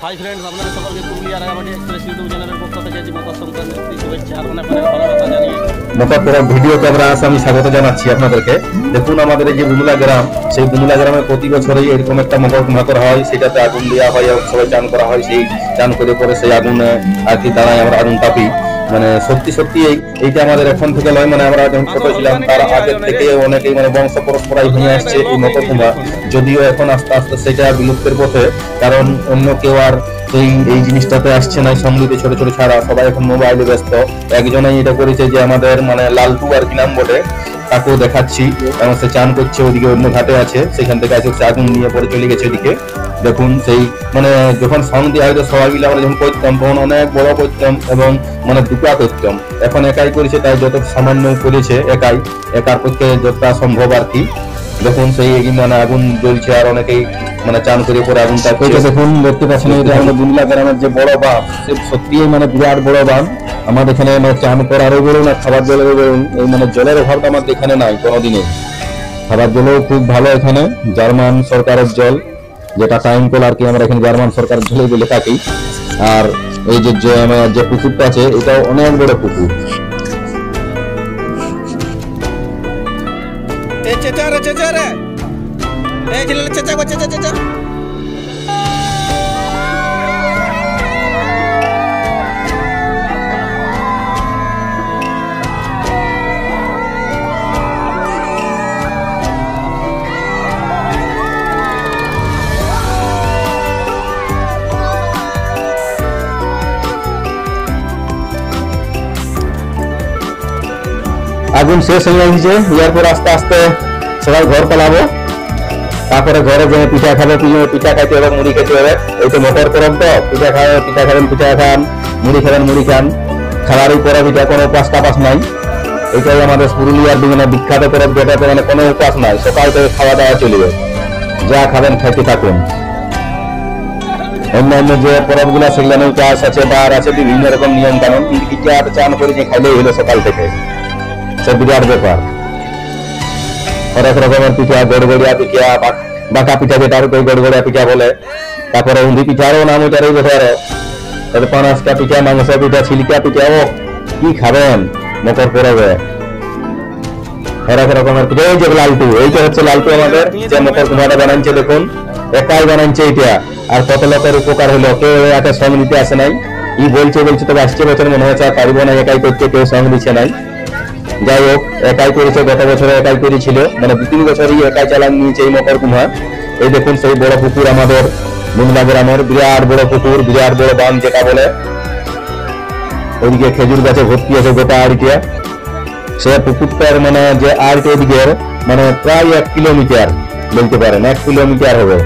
Hi friends, আপনাদের সকলকে Purulia Rangamati express YouTube চ্যানেলের পক্ষ থেকে মকর সংক্রান্তি শুভেচ্ছা আর অনেক অনেক ভালোবাসা জানিয়ে মকর পরব ভিডিও ক্যামেরা আছে আমি স্বাগত জানাচ্ছি আপনাদেরকে। দেখুন আমাদের এই যে বুমলা গ্রাম, সেই বুমলা গ্রামে প্রতি বছরই এরকম একটা মকর কুম্ভ করা হয়, সেটাতে আগুন দেওয়া হয় এবং সবাই চান করা হয়। সেই চান করে পরে সেই আগুনে আর কি দাঁড়ায় আমরা আগুন তাপি। মানে সত্যি সত্যি এইটা আমাদের এখন থেকে নয়, মানে আমরা যখন ছোট ছিলাম তার আগে থেকে অনেকেই মানে বংশ পরম্পরায় হয়ে আসছে এই মকর কুম্ভা। যদিও এখন আস্তে আস্তে সেটা বিলুপ্তের পথে, কারণ অন্য কেউ আর এই জিনিসটাতে আসছে না। সম্মিলিত ছোট ছোট ছাড়া সবাই এখন মোবাইলে ব্যস্ত। একজনেই এটা করেছে যে আমাদের মানে লালটু আর কি নাম বলে, তাকেও দেখাচ্ছি এবং সে চান করছে ওদিকে অন্য ঘাটে আছে, সেখান থেকে আসে আগুন নিয়ে পরে চলে গেছে ওদিকে। দেখুন সেই মানে যখন সং দিয়ে হয়তো সবাই মিলে আমরা যখন করতাম তখন অনেক বড় করতাম এবং মানে দুটা করতাম। এখন একাই করেছে, তাই যত সামান্য করেছে একার পক্ষে যতটা সম্ভব আর কি। দেখুন সেই মানে আগুন জ্বলছে আর অনেকেই মানে চান করে পরে আগুনটা দেখুন দেখতে পাচ্ছেন। এটা আমাদের বুমলা গ্রামের যে বড় বাঁধ, সে সত্যি মানে বিরাট বড় বাঁধ। আমাদের এখানে মানে চান করারও বলুন আর খাবার জলেরও বলুন, এই মানে জলের অভাবটা আমাদের এখানে নাই কোনোদিনই। খাবার জলও খুব ভালো এখানে, জার্মান সরকারের জল, যেটা টাইম কল আর কি, আমরা এখানে জার্মান সরকারের জলে বলে থাকি। আর এই যে পুকুরটা আছে এটাও অনেক বড় পুকুর। আগুন শেষ হয়ে গেছে, এরপর আস্তে আস্তে সবাই ঘর পালাবো। তারপরে ঘরে যে পিঠা খাবে, পিঠা খাইতে হবে, মুড়ি খেতে হবে। এই তো মকর পরব, তো পিঠা খাবেন পিঠা খান, মুড়ি খাবেন মুড়ি খান। খাবারই পরব, এটা কোনো উপাস টাপাস নাই। এটাই আমাদের পুরুলিয়ার বিভিন্ন বিখ্যাত পরব, যেটাতে মানে কোনো উপাস নাই। সকাল থেকে খাওয়া দাওয়া চলবে, যা খাবেন খাইতে থাকুন। অন্যান্য যে পরব গুলা সেগুলো উপাস আছে, বার আছে, বিভিন্ন রকম নিয়ম কানুন। পিঠা চান করে যে খাইলেই হলো সকাল থেকে, বিরাট ব্যাপার। অনেক রকমের পিঠা, গড়গড়িয়া পিঠা, বাঁকা পিঠা যেটা গড়গড়িয়া পিঠা বলে। তারপরে উন্দি পিঠারও নাম ওটারই বছর, পানাসকা পিঠা, মাংস পিঠা, ছিলিকা পিঠা। ও কি খাবেন মকর পরবে, অনেক রকমের পিঠা। এই যে লালটু, এইটা হচ্ছে লালটু আমাদের যে মকর কুমারটা বানাচ্ছে। দেখুন একাই বানাচ্ছে এটা, আর কত লোকের উপকার হলো। কেউ একটা সঙ্গ নিতে আসে নাই। ই বলছে তবে আসছে বছর মনে হচ্ছে আর পারবো না, একাই করছে, কেউ সঙ্গ দিচ্ছে নাই। যাই হোক, একাই করেছে, গত বছরে একাই করেছিল, মানে 2-3 বছরই একাই চালান নিয়েছে এই মকর কুম্ভা। এই দেখুন সেই বড় পুকুর আমাদের বুমলা গ্রামের, বিরাট বড় পুকুর, বিরাট বড় বাঁধ যেটা বলে। ওইদিকে খেজুর গাছে ভর্তি আছে গোটা আড়িটা। সে পুকুরটার মানে যে আড়িটা ওদিকে মানে প্রায় 1 কিলোমিটার বলতে পারেন, 1 কিলোমিটার হবে।